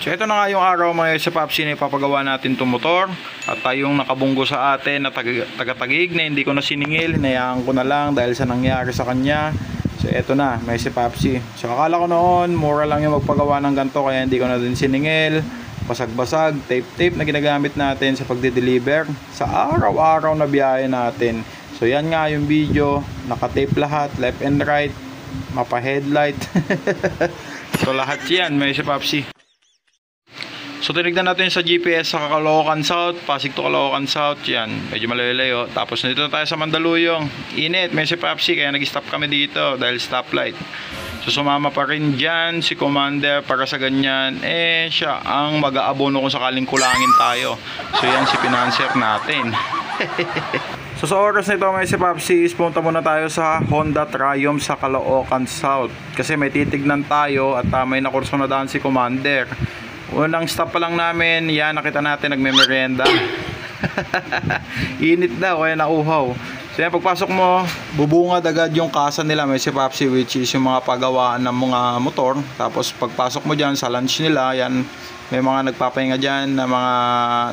So ito na nga yung araw mga sa Popsi na ipapagawa natin itong motor. At tayong nakabunggo sa atin na taga-tagig na hindi ko na siningil. Hinayaan ko na lang dahil sa nangyari sa kanya. So ito na, may si Popsi. So akala ko noon, mura lang yung magpagawa ng ganito kaya hindi ko na din siningil. Basag-basag, tape-tape na ginagamit natin sa pagde-deliver sa araw-araw na biyahe natin. So yan nga yung video, naka-tape lahat, left and right, mapa-headlight. So lahat yan, may si Popsi. So tinignan natin sa GPS sa Caloocan South, Pasig to Caloocan South, yan, medyo malayo-layo. Tapos nandito na tayo sa Mandaluyong, init, may si Popsi, kaya nag-stop kami dito dahil stoplight. So sumama pa rin dyan si Commander para sa ganyan, siya ang mag-aabono kung sakaling kulangin tayo. So yan si financer natin. So sa oras nito may si Popsi, punta muna tayo sa Honda Triumph sa Caloocan South. Kasi may titignan tayo at may nakurso na daan si Commander. Unang stop pa lang namin, yan, nakita natin nagme-merienda. Init daw, kaya nauhaw. So yan, pagpasok mo, bubungad agad yung kasa nila, may si Popsi, which is yung mga pagawaan ng mga motor. Tapos pagpasok mo dyan sa lunch nila, yan, may mga nagpapahinga dyan na mga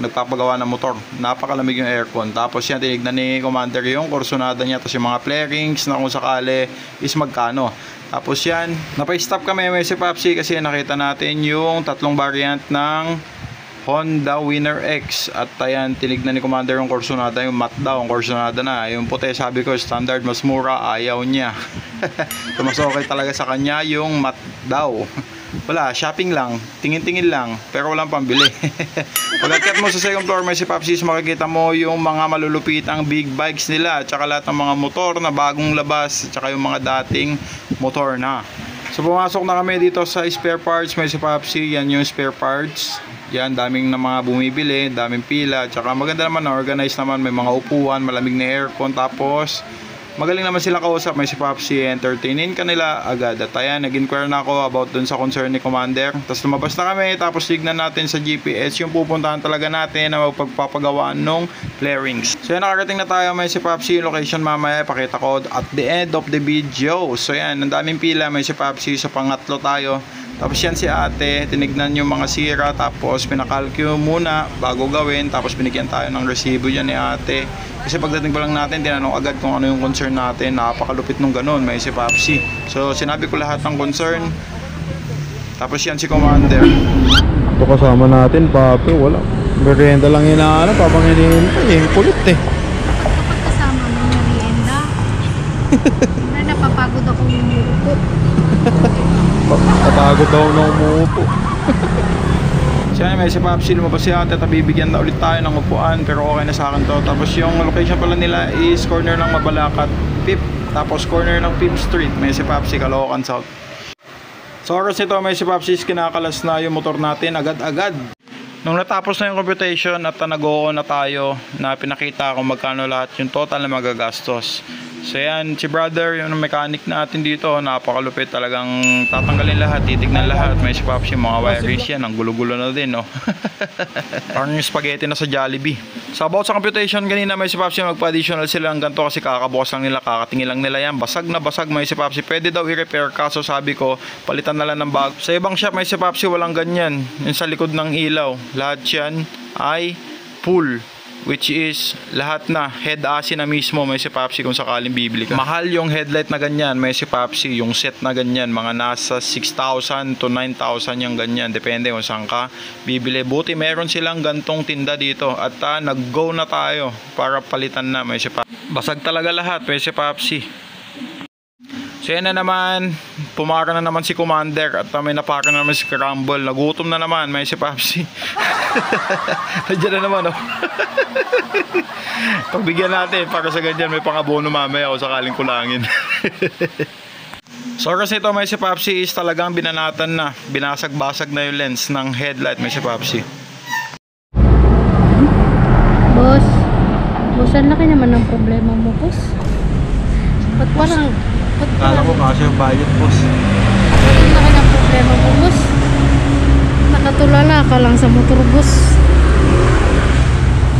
nagpapagawa ng motor. Napakalamig yung aircon. Tapos yan, tinignan ni Commander yung kursunada niya. Tapos yung mga flarings na kung sakali is magkano. Tapos yan, napa-stop kami may si Popsi kasi nakita natin yung tatlong variant ng Honda Winner X. At ayan, tinignan ni Commander yung kursunada, yung matte daw, ang kursunada na. Yung puti, sabi ko, standard mas mura, ayaw niya. So mas okay talaga sa kanya yung matte daw. Wala, shopping lang, tingin-tingin lang, pero walang pambili. Pagkat mo sa second floor, may si Popsi, makikita mo yung mga malulupitang big bikes nila, at saka lahat ng mga motor na bagong labas, at saka yung mga dating motor na. So pumasok na kami dito sa spare parts, may si Popsi, yan yung spare parts. Yan, daming na mga bumibili, daming pila, at saka maganda naman, organized naman, may mga upuan, malamig na aircon, tapos magaling naman sila kausap, may si Popsi, entertainin kanila agad. At ayan, nag-inquire na ako about dun sa concern ni Commander. Tapos lumabas na kami, tapos tignan natin sa GPS yung pupuntahan talaga natin na magpagpapagawaan ng flarings. So yan, nakarating na tayo, may si Popsi, location mamaya, pakita ko at the end of the video. So yan, ang daming pila, may si Popsi, sa pangatlo tayo. Tapos yan si ate, tinignan yung mga sira, tapos pinakalkyo muna bago gawin, tapos binigyan tayo ng resibo yan ni ate. Kasi pagdating pa lang natin, tinanong agad kung ano yung concern natin. Napakalupit nung ganun, may si Popsi. So sinabi ko lahat ng concern. Tapos yan si Commander. Ito kasama natin, papi, wala. Merienda lang hinahanap, papang hinihintay, yung kulit eh. Kapag kasama mo merienda, na napapagod akong umuupo. Patagod daw na umuupo. Siya may si Popsi, lumabas si ate at bibigyan na ulit tayo ng upuan, pero okay na sa akin to. Tapos yung location pala nila is corner ng Mabalacat 5th, tapos corner ng 5th Street, may si Popsi, Caloocan South. So oras nito may si Popsi, kinakalas na yung motor natin agad-agad. Nung natapos na yung computation at nag-o-on na tayo, na pinakita kung magkano lahat yung total na magagastos. So yan, si brother, yung mechanic natin dito, napakalupit, talagang tatanggalin lahat, titignan lahat. May si Popsi, mga wirings yan, ang gulo-gulo na din, no? Parang yung spaghetti na sa Jollibee. So about sa computation, kanina may si Popsi, magpa-additional sila ng ganito kasi kakabukas lang nila, kakatingin lang nila yan. Basag na basag may si Popsi, pwede daw i-repair, kaso sabi ko, palitan na lang ng bago. Sa ibang shop may si Popsi, walang ganyan. Yung sa likod ng ilaw, lahat yan ay full. Which is lahat na head AC na mismo may si Popsi kung sakaling bibili ka. Mahal yung headlight na ganyan, may si Popsi, yung set na ganyan, mga nasa 6,000 to 9,000 yung ganyan, depende kung saan ka bibili. Buti meron silang gantong tinda dito at nag-go na tayo para palitan na, may si Popsi. Basag talaga lahat, may si Popsi. So yan na naman, pumara na naman si Commander at may napara na naman si Crumble. Nagutom na naman, may si Popsi. Nandiyan na naman, oh. Pagbigyan natin para sa ganyan, may pangabono mamaya o sakaling kulangin. So kasi ito may si Popsi is talagang binanatan na, binasag-basag na yung lens ng headlight, may si Popsi. Boss, ang laki naman ng problema mo, boss. Ba't parang... Kala ko kasi yung budget, boss. Ang laki ng problema mo, boss. Nakatulala ka lang sa motor, boss.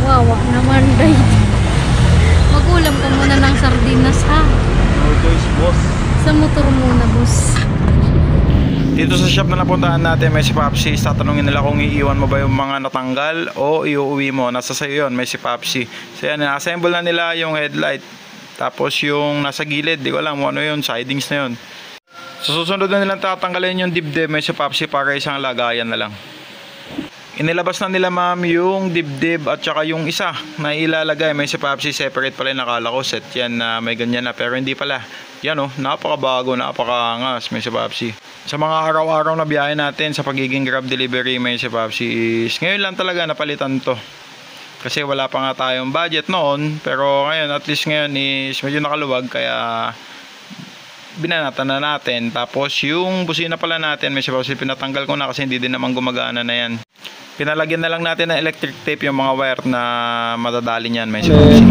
Wawa naman, day. Mag-ulam ka muna ng sardinas, ha? No choice, boss. Sa motor muna, boss. Dito sa shop na napuntahan natin, may si Popsi. Tatanungin nila kung iiwan mo ba yung mga natanggal o iuwi mo. Nasa sayo yun, may si Popsi. So yan, na-assemble na nila yung headlight. Tapos yung nasa gilid, di ko alam ano yun, sidings na yun. So susunod na nilang tatanggalin yung dibdib, may si Popsi para isang lagayan na lang. Inilabas na nila ma'am yung dibdib at saka yung isa na ilalagay. May si Popsi, separate pala yung nakala ko. Set yan na may ganyan na, pero hindi pala. Yan oh, napakabago, napakaangas, may si Popsi. Sa mga araw-araw na biyahe natin sa pagiging Grab delivery, may si Popsi is ngayon lang talaga napalitan to. Kasi wala pa nga tayong budget noon, pero ngayon at least ngayon is medyo nakaluwag kaya binanatan na natin. Tapos yung busina pala natin, may si Popsi, pinatanggal ko na kasi hindi din naman gumagana na yan. Pinalagyan na lang natin ng electric tape yung mga wire na madadali niyan, may si Popsi.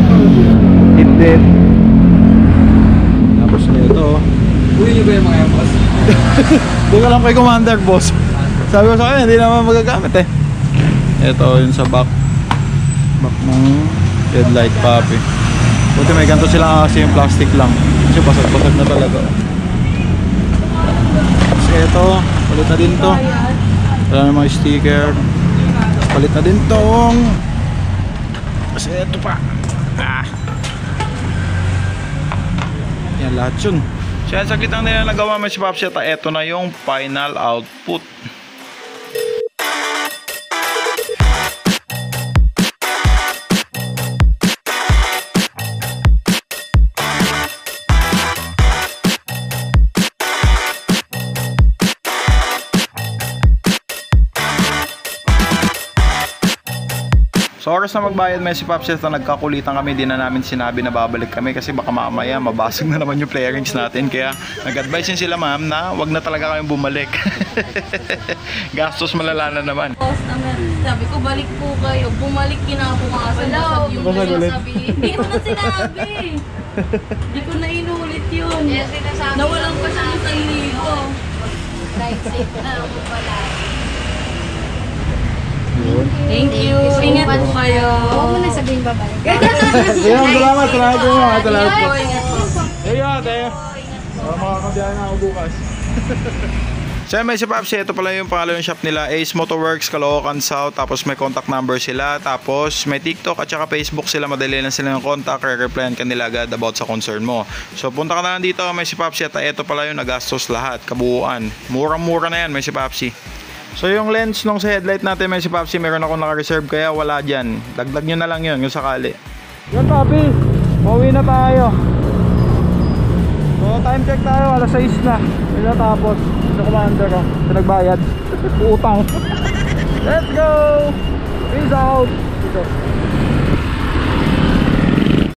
Dip. Tapos nito. Uy, nyo ba yung mga boss? Hindi ko lang kay Commander, boss. Sabi ko sa kanya, hindi naman magagamit eh. Ito yung sa back ng headlight, Papi. Buti may ganito sila kasi yung plastic lang. Kasi basag-basag na talaga. Tapos ito, palit na din to. Wala na mga sticker. Palit na din tong. Kasi ito pa. Yan lahat yun. So yan, sa kitang nila nagawa may si Popsi at ito na yung final output. Sa oras na magbayad, may si Popsi na nagkakulitan kami, di na namin sinabi na babalik kami kasi baka mamaya mabasag na naman yung flarings natin. Kaya nag-advise sila ma'am na wag na talaga kami bumalik. Gastos malala na naman. Sabi ko, balik po kayo. Bumalik kinabukasan. Basag yung sabi. Hindi ko na sinabi. Hindi ko na inulit yun. Nawalan pa siya ng sarili ko. Ride safe na ako pala. Thank you. Ingat po kayo. Huwag mo na sabihin babalik. Salamat, salamat po mga salamat po. Ingat po. Ayun, tayo. Makakabiyahin na ako bukas. So may si Popsi, ito pala yung pangalan ng shop nila, Ace Motorworks, Caloocan South. Tapos may contact number sila, tapos may TikTok at saka Facebook sila. Madali lang sila ng contact, re-replyan ka nila agad about sa concern mo. So punta ka na lang dito, may si Popsi, at ito pala yung nagastos lahat, kabuuan. Murang-mura na yan, may si Popsi. So yung lens nung sa headlight natin, may si Popsi, meron akong naka-reserve kaya wala dyan. Dagdag nyo na lang yun kung sakali. Yan, Papi. Pauwi na tayo. So time check tayo, alas 6 na. Yun na tapos. Sa Commander ko. Sa nagbayad. Utang. Let's go! Peace out! Peace out.